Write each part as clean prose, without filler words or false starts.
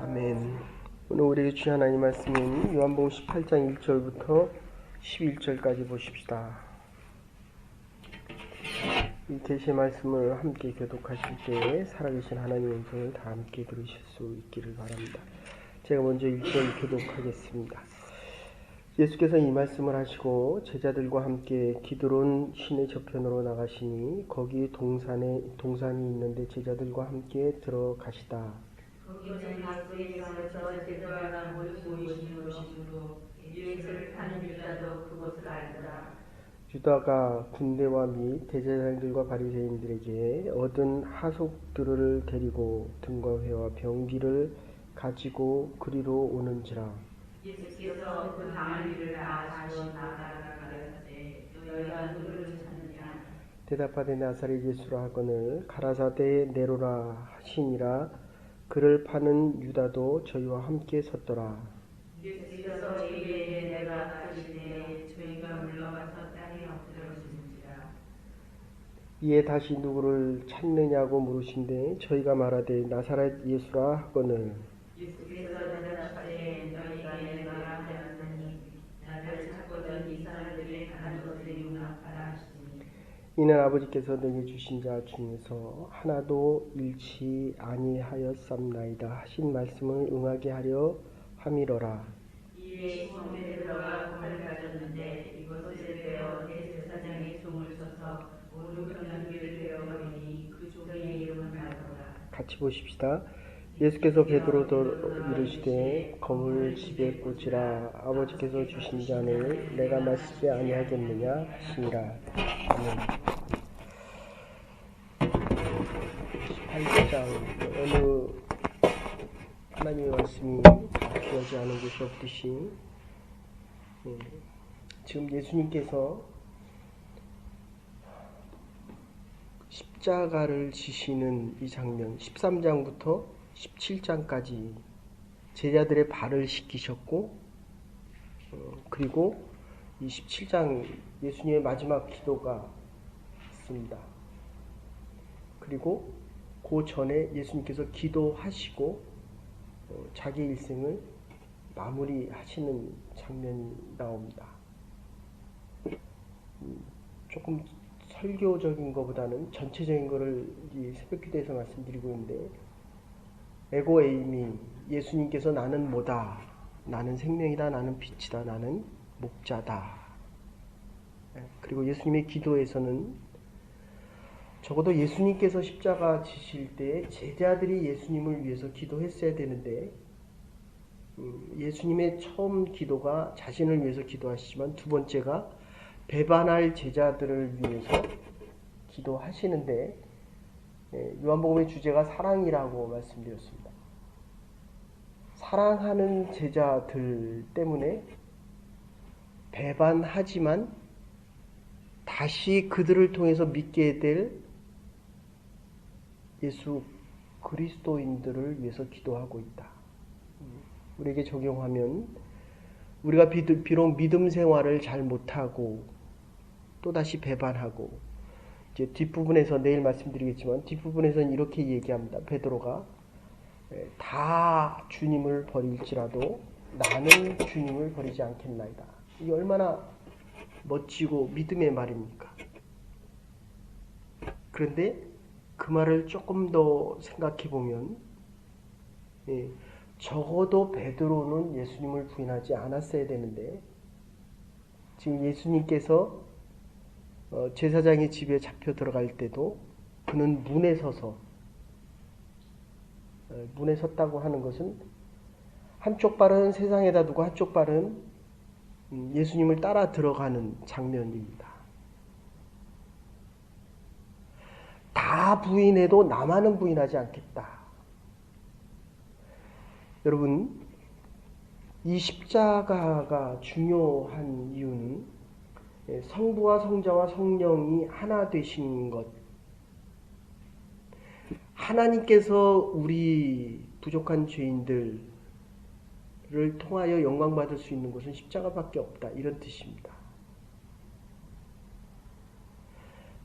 아멘. 오늘 우리에게 주신 하나님 말씀은 요한복음 18장 1절부터 11절까지 보십시다. 이 계시의 말씀을 함께 교독하실 때에 살아계신 하나님의 음성을 다 함께 들으실 수 있기를 바랍니다. 제가 먼저 1절 교독하겠습니다. 예수께서 이 말씀을 하시고 제자들과 함께 기드론 시내 저편으로 나가시니 거기 동산이 있는데 제자들과 함께 들어가시다. 거기는 가스에서 제자가 모이시는 곳이므로 예수를 파는 유다도 그곳을 알더라. 유다가 군대와 및 대제사장들과 바리새인들에게 얻은 하속들을 데리고 등과 회와 병기를 가지고 그리로 오는지라. 예수께서 그 당할 일을 아시고 나가라 가라사대 너희가 누구를 찾느냐. 대답하되 나사렛 예수라 하거늘 가라사대 네로라 하시니라. 그를 파는 유다도 저희와 함께 섰더라. 예수께서 이에 내가 하시되 저희가 물러가서 땅에 엎드러지는지라. 이에 다시 누구를 찾느냐고 물으신데 저희가 말하되 나사렛 예수라 하거늘. 예수께서 대답하되 너희가 내가 하였으니 나를 찾거든 이 사람들이 가는 것을 용납하라 하시니. 이는 아버지께서 내게 주신 자 중에서 하나도 잃지 아니하였삼나이다 하신 말씀을 응하게 하려 함이러라. 이에 시몬 베드로가 검을 가졌는데 이것을 베어 대제사장의 종을 써서 오른편 연기를 베어버리니 그 종의 이름은 나더라. 같이 보십시다. 예수께서 베드로도 이르시되 검을 집에 꽂으라. 아버지께서 주신 자는 내가 마시지 아니하겠느냐 하시니라. 아멘. 18장 어느 하나님의 말씀이 기하지 않은 곳이 없듯이 지금 예수님께서 십자가를 지시는 이 장면 13장부터 17장까지 제자들의 발을 씻기셨고 그리고 이 17장 예수님의 마지막 기도가 있습니다. 그리고 그 전에 예수님께서 기도하시고 자기 일생을 마무리하시는 장면이 나옵니다. 조금 설교적인 것보다는 전체적인 것을 이 새벽기도에서 말씀드리고 있는데 에고 에이미 예수님께서 나는 뭐다, 나는 생명이다, 나는 빛이다, 나는 목자다. 그리고 예수님의 기도에서는 적어도 예수님께서 십자가 지실 때 제자들이 예수님을 위해서 기도했어야 되는데 예수님의 처음 기도가 자신을 위해서 기도하시지만 두 번째가 배반할 제자들을 위해서 기도하시는데 요한복음의 주제가 사랑이라고 말씀드렸습니다. 사랑하는 제자들 때문에 배반하지만 다시 그들을 통해서 믿게 될 예수 그리스도인들을 위해서 기도하고 있다. 우리에게 적용하면 우리가 비록 믿음 생활을 잘 못하고 또다시 배반하고 이제 뒷부분에서 내일 말씀드리겠지만 뒷부분에서는 이렇게 얘기합니다. 베드로가 다 주님을 버릴지라도 나는 주님을 버리지 않겠나이다. 이게 얼마나 멋지고 믿음의 말입니까? 그런데 그 말을 조금 더 생각해 보면 적어도 베드로는 예수님을 부인하지 않았어야 되는데 지금 예수님께서 제사장의 집에 잡혀 들어갈 때도 그는 문에 섰다고 하는 것은 한쪽 발은 세상에다 두고 한쪽 발은 예수님을 따라 들어가는 장면입니다. 다 부인해도 나만은 부인하지 않겠다. 여러분, 이 십자가가 중요한 이유는 성부와 성자와 성령이 하나 되신 것. 하나님께서 우리 부족한 죄인들을 통하여 영광받을 수 있는 곳은 십자가밖에 없다. 이런 뜻입니다.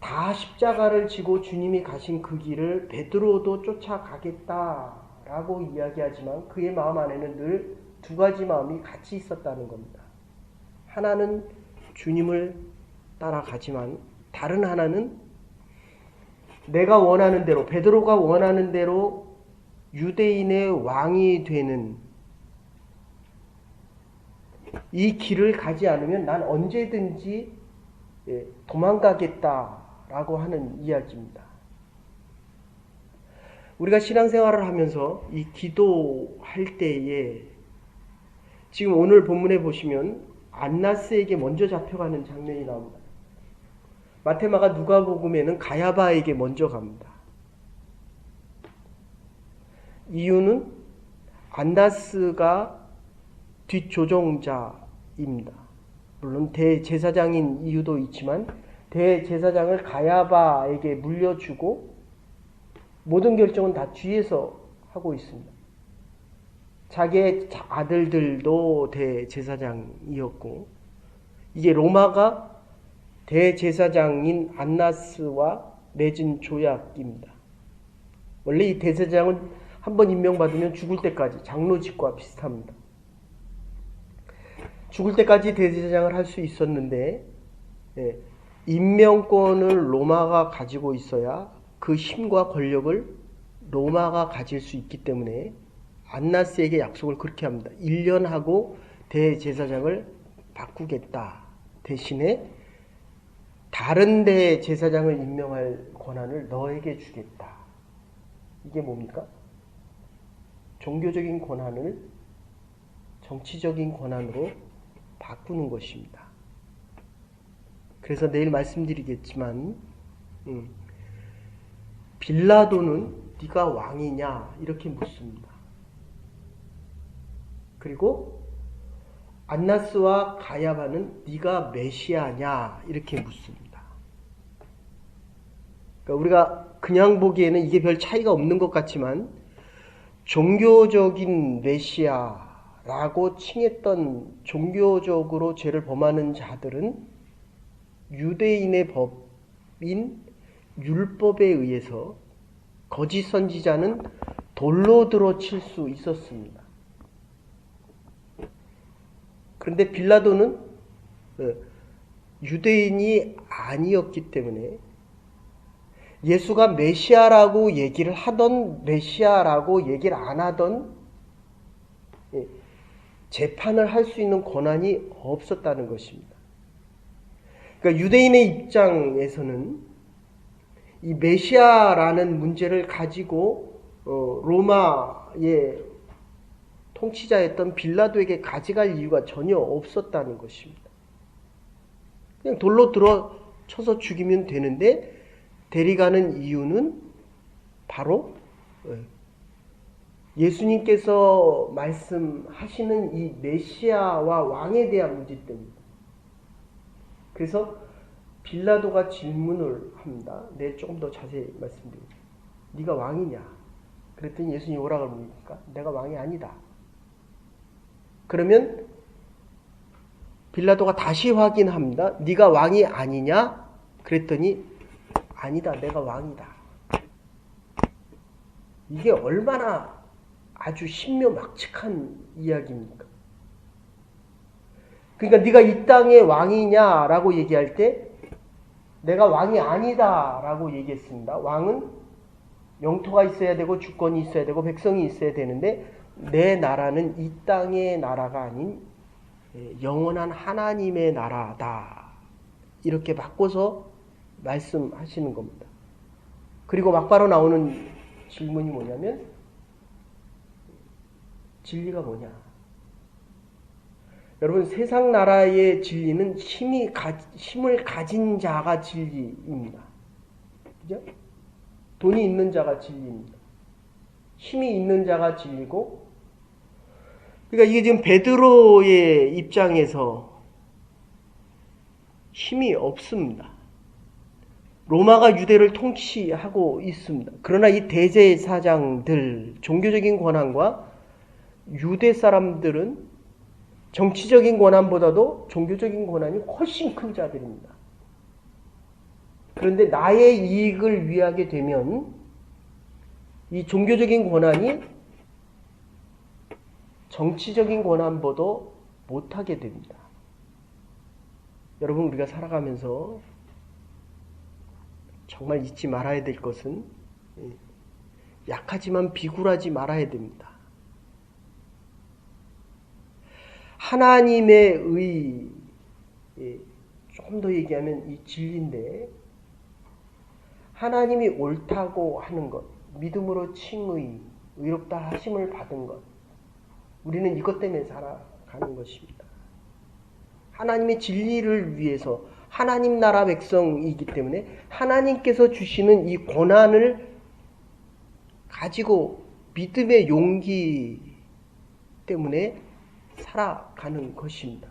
다 십자가를 지고 주님이 가신 그 길을 베드로도 쫓아가겠다 라고 이야기하지만 그의 마음 안에는 늘 두 가지 마음이 같이 있었다는 겁니다. 하나는 주님을 따라가지만 다른 하나는 내가 원하는 대로, 베드로가 원하는 대로 유대인의 왕이 되는 이 길을 가지 않으면 난 언제든지 도망가겠다라고 하는 이야기입니다. 우리가 신앙생활을 하면서 이 기도할 때에 지금 오늘 본문에 보시면 안나스에게 먼저 잡혀가는 장면이 나옵니다. 마테마가 누가복음에는 가야바에게 먼저 갑니다. 이유는 안나스가 뒷조종자입니다. 물론 대제사장인 이유도 있지만 대제사장을 가야바에게 물려주고 모든 결정은 다 뒤에서 하고 있습니다. 자기의 아들들도 대제사장이었고 이게 로마가 대제사장인 안나스와 맺은 조약입니다. 원래 이 대제사장은 한번 임명받으면 죽을 때까지 장로직과 비슷합니다. 죽을 때까지 대제사장을 할 수 있었는데 임명권을 로마가 가지고 있어야 그 힘과 권력을 로마가 가질 수 있기 때문에 안나스에게 약속을 그렇게 합니다. 1년 하고 대제사장을 바꾸겠다. 대신에 다른 대제사장을 임명할 권한을 너에게 주겠다. 이게 뭡니까? 종교적인 권한을 정치적인 권한으로 바꾸는 것입니다. 그래서 내일 말씀드리겠지만 빌라도는 네가 왕이냐 이렇게 묻습니다. 그리고 안나스와 가야바는 네가 메시아냐 이렇게 묻습니다. 그러니까 우리가 그냥 보기에는 이게 별 차이가 없는 것 같지만 종교적인 메시아라고 칭했던 종교적으로 죄를 범하는 자들은 유대인의 법인 율법에 의해서 거짓 선지자는 돌로 들어 칠 수 있었습니다. 그런데 빌라도는 유대인이 아니었기 때문에 예수가 메시아라고 얘기를 하던 메시아라고 얘기를 안 하던 재판을 할 수 있는 권한이 없었다는 것입니다. 그러니까 유대인의 입장에서는 이 메시아라는 문제를 가지고 로마의 통치자였던 빌라도에게 가져갈 이유가 전혀 없었다는 것입니다. 그냥 돌로 들어 쳐서 죽이면 되는데 데려가는 이유는 바로 예수님께서 말씀하시는 이 메시아와 왕에 대한 문제 때문입니다. 그래서 빌라도가 질문을 합니다. 내일 조금 더 자세히 말씀드리겠습니다. 네가 왕이냐? 그랬더니 예수님이 오라고 묻니까 내가 왕이 아니다. 그러면 빌라도가 다시 확인합니다. 네가 왕이 아니냐? 그랬더니 아니다. 내가 왕이다. 이게 얼마나 아주 신묘막측한 이야기입니까? 그러니까 네가 이 땅의 왕이냐라고 얘기할 때 내가 왕이 아니다라고 얘기했습니다. 왕은 영토가 있어야 되고 주권이 있어야 되고 백성이 있어야 되는데 내 나라는 이 땅의 나라가 아닌 영원한 하나님의 나라다. 이렇게 바꿔서 말씀하시는 겁니다. 그리고 막바로 나오는 질문이 뭐냐면 진리가 뭐냐? 여러분 세상 나라의 진리는 힘을 가진 자가 진리입니다. 그죠? 돈이 있는 자가 진리입니다. 힘이 있는 자가 진리고 그러니까 이게 지금 베드로의 입장에서 힘이 없습니다. 로마가 유대를 통치하고 있습니다. 그러나 이 대제사장들, 종교적인 권한과 유대 사람들은 정치적인 권한보다도 종교적인 권한이 훨씬 큰 자들입니다. 그런데 나의 이익을 위하게 되면 이 종교적인 권한이 정치적인 권한보다 못하게 됩니다. 여러분, 우리가 살아가면서 정말 잊지 말아야 될 것은 약하지만 비굴하지 말아야 됩니다. 하나님의 조금 더 얘기하면 이 진리인데, 하나님이 옳다고 하는 것, 믿음으로 칭의, 의롭다 하심을 받은 것, 우리는 이것 때문에 살아가는 것입니다. 하나님의 진리를 위해서 하나님 나라 백성이기 때문에 하나님께서 주시는 이 고난을 가지고 믿음의 용기 때문에 살아가는 것입니다.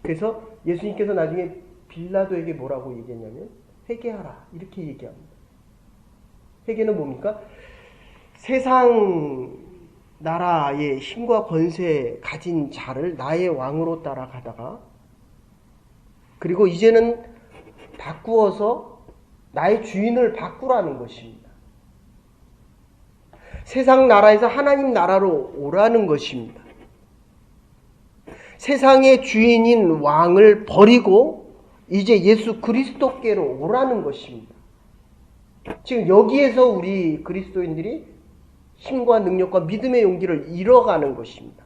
그래서 예수님께서 나중에 빌라도에게 뭐라고 얘기했냐면 회개하라 이렇게 얘기합니다. 회개는 뭡니까? 세상 나라의 힘과 권세 가진 자를 나의 왕으로 따라가다가 그리고 이제는 바꾸어서 나의 주인을 바꾸라는 것입니다. 세상 나라에서 하나님 나라로 오라는 것입니다. 세상의 주인인 왕을 버리고 이제 예수 그리스도께로 오라는 것입니다. 지금 여기에서 우리 그리스도인들이 힘과 능력과 믿음의 용기를 잃어가는 것입니다.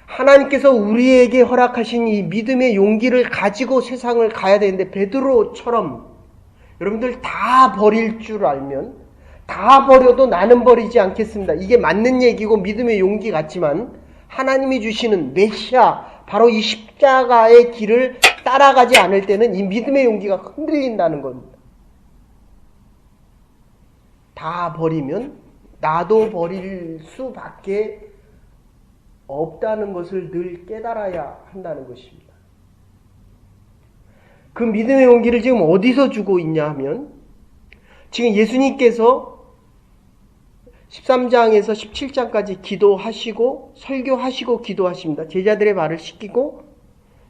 하나님께서 우리에게 허락하신 이 믿음의 용기를 가지고 세상을 가야 되는데 베드로처럼 여러분들 다 버릴 줄 알면 다 버려도 나는 버리지 않겠습니다. 이게 맞는 얘기고 믿음의 용기 같지만 하나님이 주시는 메시아 바로 이 십자가의 길을 따라가지 않을 때는 이 믿음의 용기가 흔들린다는 겁니다. 다 버리면 나도 버릴 수밖에 없다는 것을 늘 깨달아야 한다는 것입니다. 그 믿음의 용기를 지금 어디서 주고 있냐 하면 지금 예수님께서 13장에서 17장까지 기도하시고 설교하시고 기도하십니다. 제자들의 말을 씻기고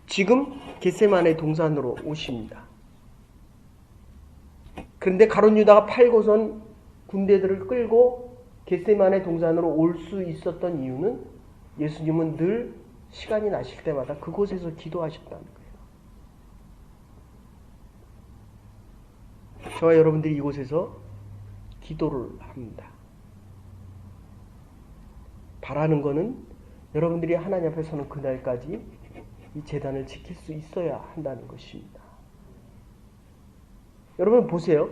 지금 겟세마네 동산으로 오십니다. 그런데 가룟 유다가 팔고선 군대들을 끌고 겟세마네 동산으로 올 수 있었던 이유는 예수님은 늘 시간이 나실 때마다 그곳에서 기도하셨다는 거예요. 저와 여러분들이 이곳에서 기도를 합니다. 바라는 것은 여러분들이 하나님 앞에 서는 그날까지 이 제단을 지킬 수 있어야 한다는 것입니다. 여러분 보세요.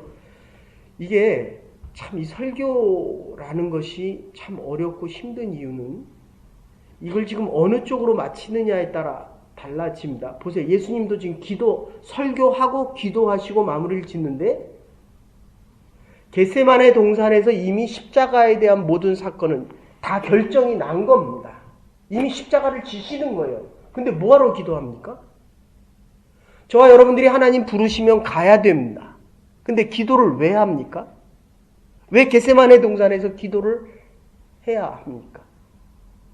이게 참 이 설교라는 것이 참 어렵고 힘든 이유는 이걸 지금 어느 쪽으로 마치느냐에 따라 달라집니다. 보세요. 예수님도 지금 설교하고 기도하시고 마무리를 짓는데 겟세마네 동산에서 이미 십자가에 대한 모든 사건은 다 결정이 난 겁니다. 이미 십자가를 지시는 거예요. 근데 뭐하러 기도합니까? 저와 여러분들이 하나님 부르시면 가야 됩니다. 근데 기도를 왜 합니까? 왜 겟세마네 동산에서 기도를 해야 합니까?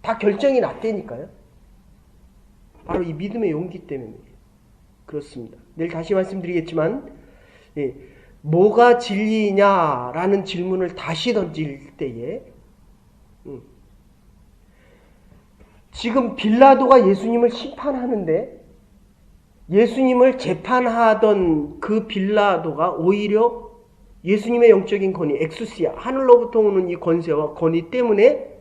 다 결정이 났다니까요. 바로 이 믿음의 용기 때문에 그렇습니다. 내일 다시 말씀드리겠지만 뭐가 진리냐라는 질문을 다시 던질 때에 지금 빌라도가 예수님을 심판하는데 예수님을 재판하던 그 빌라도가 오히려 예수님의 영적인 권위, 엑수시아, 하늘로부터 오는 이 권세와 권위 때문에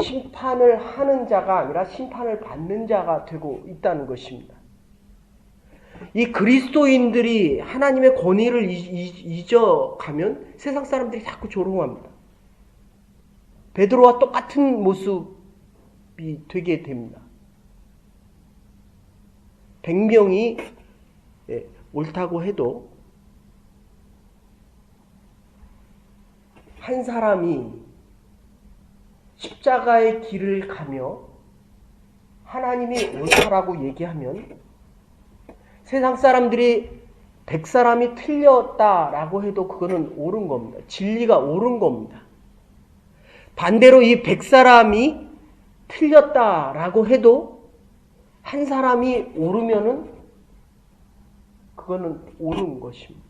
심판을 하는 자가 아니라 심판을 받는 자가 되고 있다는 것입니다. 이 그리스도인들이 하나님의 권위를 잊어가면 세상 사람들이 자꾸 조롱합니다. 베드로와 똑같은 모습이 되게 됩니다. 100명이 옳다고 해도 한 사람이 십자가의 길을 가며 하나님이 옳다라고 얘기하면 세상 사람들이 100사람이 틀렸다라고 해도 그거는 옳은 겁니다. 진리가 옳은 겁니다. 반대로 이 100사람이 틀렸다라고 해도 한 사람이 옳으면은 그거는 옳은 것입니다.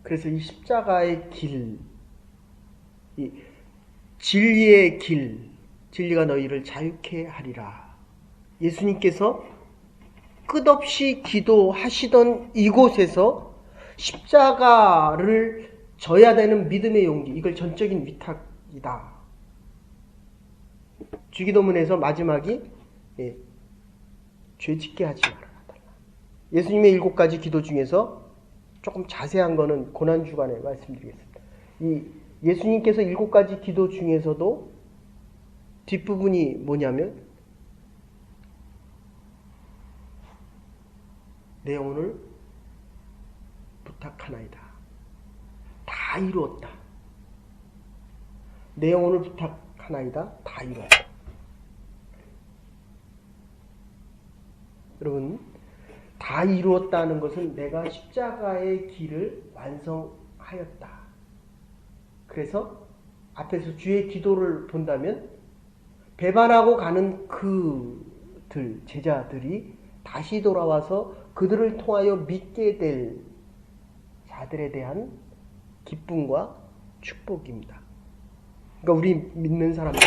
그래서 이 십자가의 길, 이 진리의 길, 진리가 너희를 자유케 하리라. 예수님께서 끝없이 기도하시던 이곳에서 십자가를 져야 되는 믿음의 용기, 이걸 전적인 위탁이다. 주기도문에서 마지막이 죄짓게 하지 말아라. 예수님의 7가지 기도 중에서 조금 자세한 거는 고난주간에 말씀드리겠습니다. 이 예수님께서 7가지 기도 중에서도 뒷부분이 뭐냐면 내 영혼을 부탁하나이다. 다 이루었다. 내 영혼을 부탁하나이다. 다 이루었다. 여러분, 다 이루었다는 것은 내가 십자가의 길을 완성하였다. 그래서 앞에서 주의 기도를 본다면 배반하고 가는 그들, 제자들이 다시 돌아와서 그들을 통하여 믿게 될 자들에 대한 기쁨과 축복입니다. 그러니까 우리 믿는 사람들은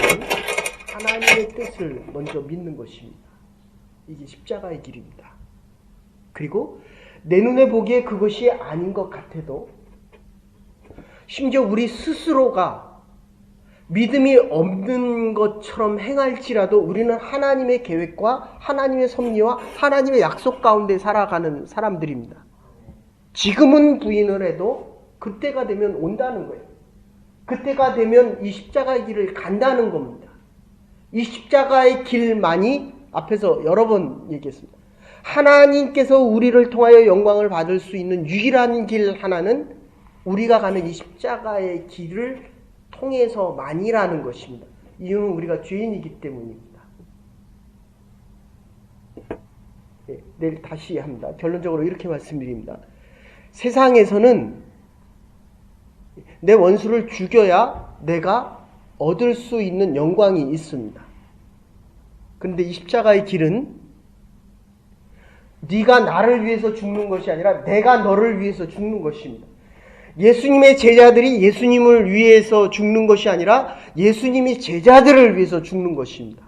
하나님의 뜻을 먼저 믿는 것입니다. 이게 십자가의 길입니다. 그리고 내 눈에 보기에 그것이 아닌 것 같아도 심지어 우리 스스로가 믿음이 없는 것처럼 행할지라도 우리는 하나님의 계획과 하나님의 섭리와 하나님의 약속 가운데 살아가는 사람들입니다. 지금은 부인을 해도 그때가 되면 온다는 거예요. 그때가 되면 이 십자가의 길을 간다는 겁니다. 이 십자가의 길만이 앞에서 여러 번 얘기했습니다. 하나님께서 우리를 통하여 영광을 받을 수 있는 유일한 길 하나는 우리가 가는 이 십자가의 길을 통해서만이라는 것입니다. 이유는 우리가 죄인이기 때문입니다. 내일 다시 합니다. 결론적으로 이렇게 말씀드립니다. 세상에서는 내 원수를 죽여야 내가 얻을 수 있는 영광이 있습니다. 그런데 이 십자가의 길은 네가 나를 위해서 죽는 것이 아니라 내가 너를 위해서 죽는 것입니다. 예수님의 제자들이 예수님을 위해서 죽는 것이 아니라 예수님이 제자들을 위해서 죽는 것입니다.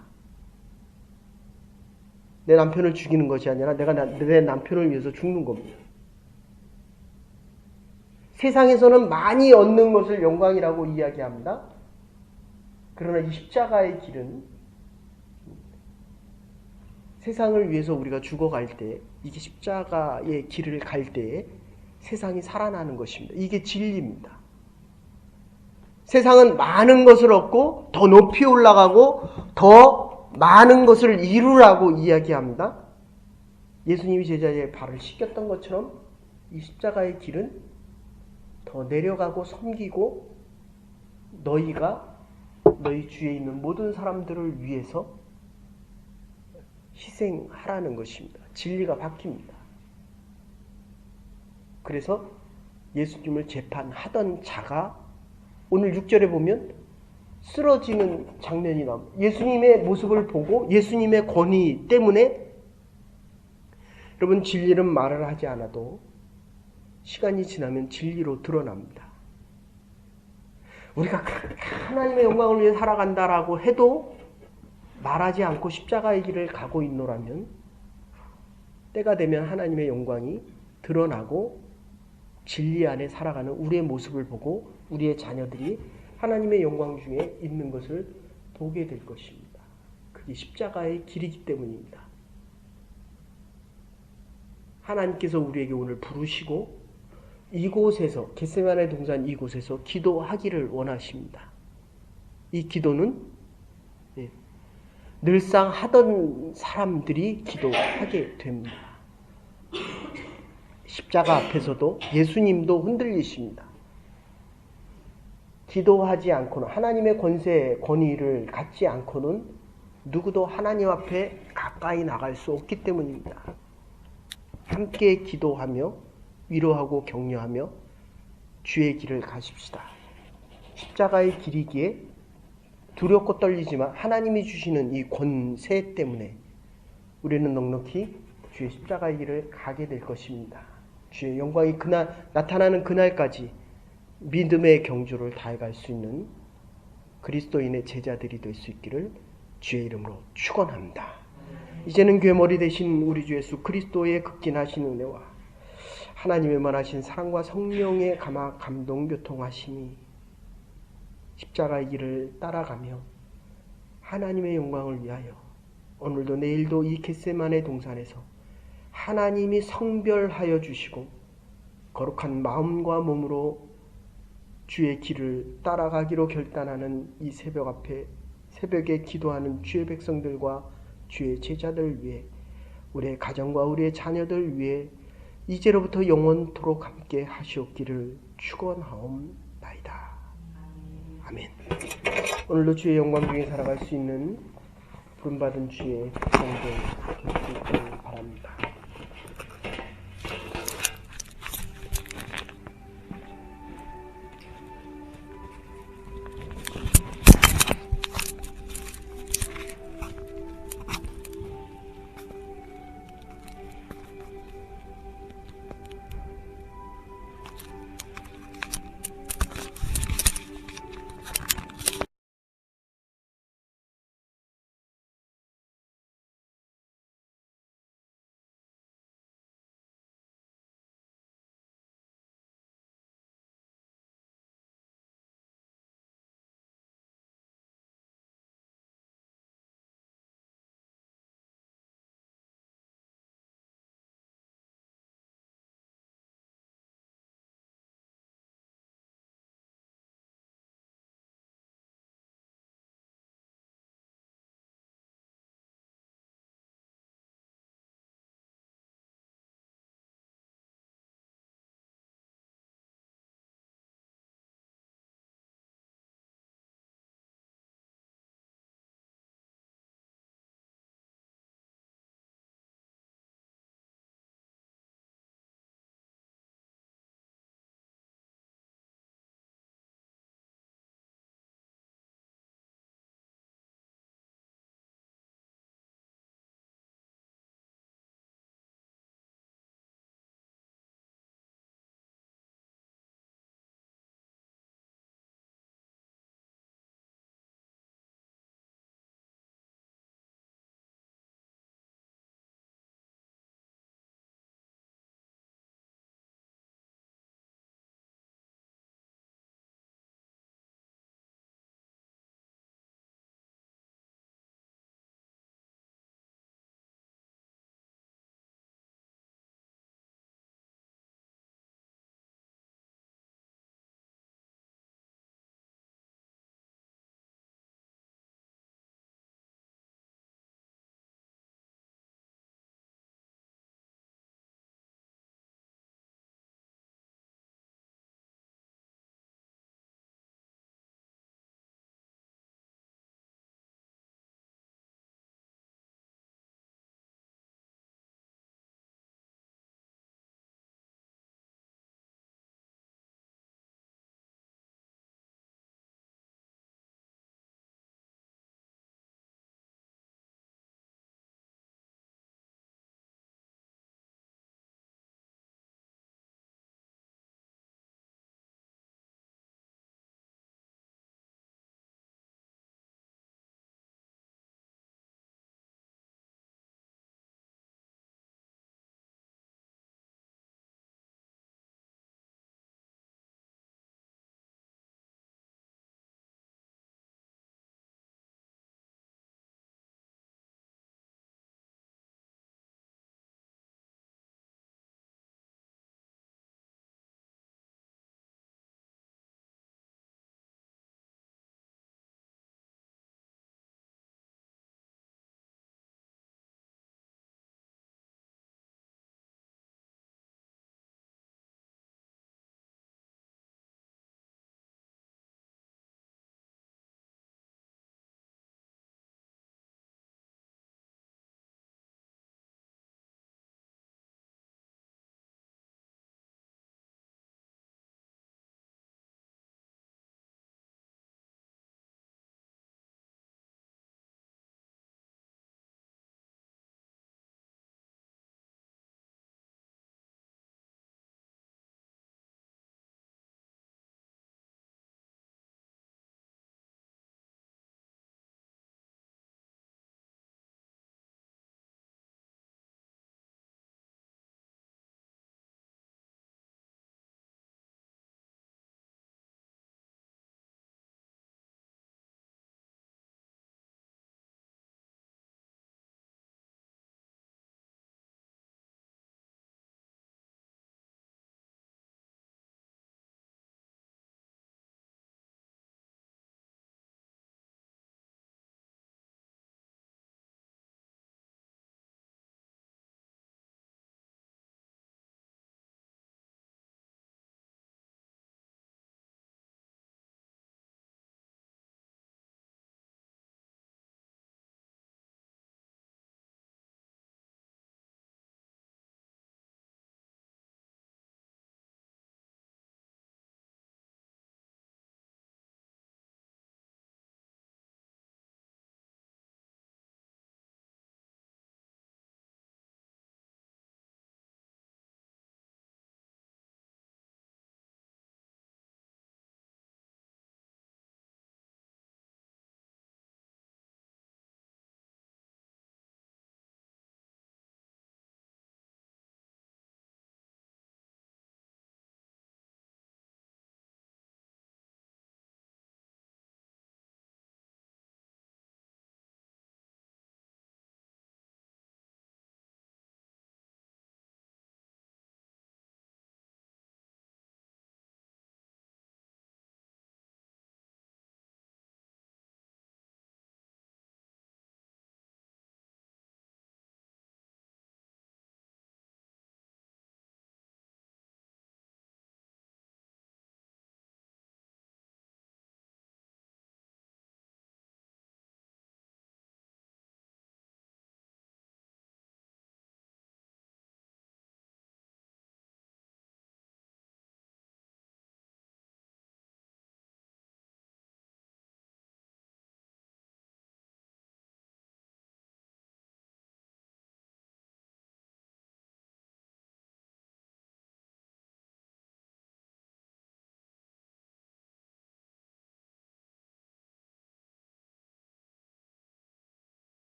내 남편을 죽이는 것이 아니라 내가 내 남편을 위해서 죽는 겁니다. 세상에서는 많이 얻는 것을 영광이라고 이야기합니다. 그러나 이 십자가의 길은 세상을 위해서 우리가 죽어갈 때, 이게 십자가의 길을 갈 때에 세상이 살아나는 것입니다. 이게 진리입니다. 세상은 많은 것을 얻고 더 높이 올라가고 더 많은 것을 이루라고 이야기합니다. 예수님이 제자의 발을 씻겼던 것처럼 이 십자가의 길은 더 내려가고 섬기고 너희가 너희 주위에 있는 모든 사람들을 위해서 희생하라는 것입니다. 진리가 바뀝니다. 그래서 예수님을 재판하던 자가 오늘 6절에 보면 쓰러지는 장면이 나옵니다. 예수님의 모습을 보고 예수님의 권위 때문에 여러분 진리는 말을 하지 않아도 시간이 지나면 진리로 드러납니다. 우리가 하나님의 영광을 위해 살아간다라고 해도 말하지 않고 십자가의 길을 가고 있노라면 때가 되면 하나님의 영광이 드러나고 진리 안에 살아가는 우리의 모습을 보고 우리의 자녀들이 하나님의 영광 중에 있는 것을 보게 될 것입니다. 그게 십자가의 길이기 때문입니다. 하나님께서 우리에게 오늘 부르시고 이곳에서 겟세마네 동산 이곳에서 기도하기를 원하십니다. 이 기도는 늘상 하던 사람들이 기도하게 됩니다. 십자가 앞에서도 예수님도 흔들리십니다. 기도하지 않고는 하나님의 권세, 권위를 갖지 않고는 누구도 하나님 앞에 가까이 나갈 수 없기 때문입니다. 함께 기도하며 위로하고 격려하며 주의 길을 가십시다. 십자가의 길이기에 두렵고 떨리지만 하나님이 주시는 이 권세 때문에 우리는 넉넉히 주의 십자가의 길을 가게 될 것입니다. 주의 영광이 나타나는 그날까지 믿음의 경주를 다해갈 수 있는 그리스도인의 제자들이 될 수 있기를 주의 이름으로 축원합니다. 이제는 괴머리 되신 우리 주 예수 그리스도의 극진하신 은혜와 하나님의 만하신 사랑과 성령의 감동 교통하심이 십자가의 길을 따라가며 하나님의 영광을 위하여 오늘도 내일도 이 겟세마네 동산에서 하나님이 성별하여 주시고 거룩한 마음과 몸으로 주의 길을 따라가기로 결단하는 이 새벽에 기도하는 주의 백성들과 주의 제자들 위해 우리의 가정과 우리의 자녀들 위해 이제로부터 영원토록 함께 하시옵기를 축원하옵나이다. 아멘. 오늘도 주의 영광 중에 살아갈 수 있는 부름받은 주의 백성들 될 수 있기를 바랍니다.